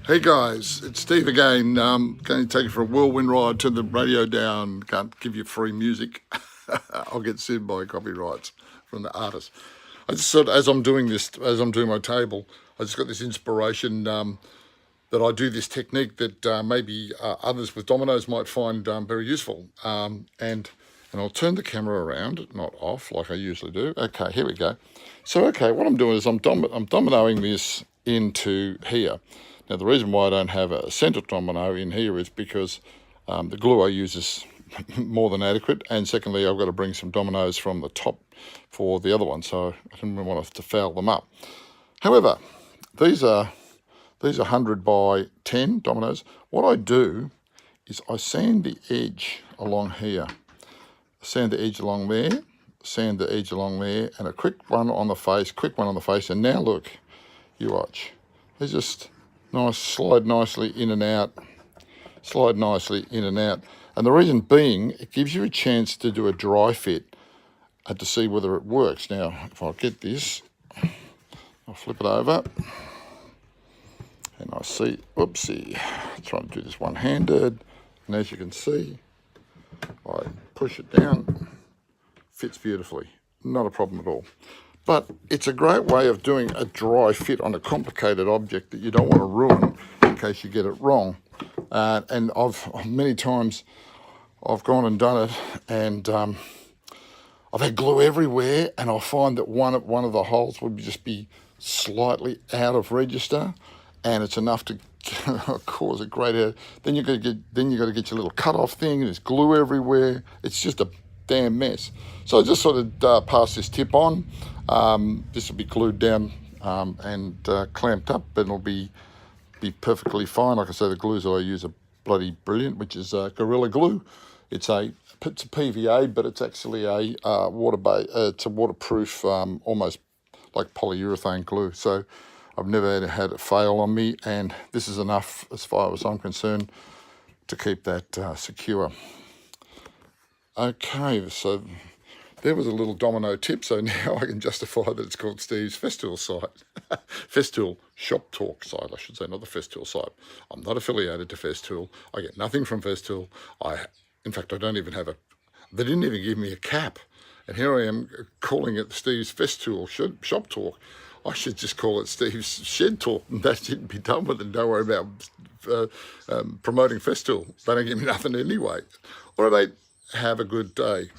Hey guys, it's Steve again. Going to take you for a whirlwind ride. Turn the radio down. Can't give you free music. I'll get sued by copyrights from the artist. I just sort of, as I'm doing this, as I'm doing my table, I just got this inspiration that I do this technique that maybe others with dominoes might find very useful. And I'll turn the camera around, not off like I usually do. Okay, here we go. So okay, what I'm doing is I'm dominoing this into here. Now, the reason why I don't have a centre domino in here is because the glue I use is more than adequate, and secondly, I've got to bring some dominoes from the top for the other one, so I didn't want to foul them up. However, these are 100 by 10 dominoes. What I do is I sand the edge along here, sand the edge along there, sand the edge along there, and a quick one on the face, and now look, you watch. They're just nice, slide nicely in and out, slide nicely in and out. And the reason being, it gives you a chance to do a dry fit and to see whether it works. Now, if I get this, I'll flip it over, and I see, whoopsie, I'm trying to do this one-handed, and as you can see, I push it down, fits beautifully, not a problem at all. But it's a great way of doing a dry fit on a complicated object that you don't want to ruin in case you get it wrong. And many times I've gone and done it, and I've had glue everywhere, and I'll find that one of the holes would just be slightly out of register, and it's enough to cause a great error. Then you got to get your little cut-off thing, and there's glue everywhere. It's just a damn mess. So I just sort of pass this tip on. This will be glued down and clamped up, and it'll be perfectly fine. Like I say, the glues I use are bloody brilliant, which is Gorilla Glue. It's a PVA, but it's actually a it's a waterproof, almost like polyurethane glue. So I've never had it fail on me, and this is enough as far as I'm concerned to keep that secure. Okay, so there was a little domino tip, so now I can justify that it's called Steve's Festool site. Festool Shop Talk site, I should say, not the Festool site. I'm not affiliated to Festool. I get nothing from Festool. In fact, I don't even have they didn't even give me a cap. And here I am calling it Steve's Festool Shop Talk. I should just call it Steve's Shed Talk, and that shouldn't be done with it. Don't worry about promoting Festool. They don't give me nothing anyway. All right, mate, have a good day.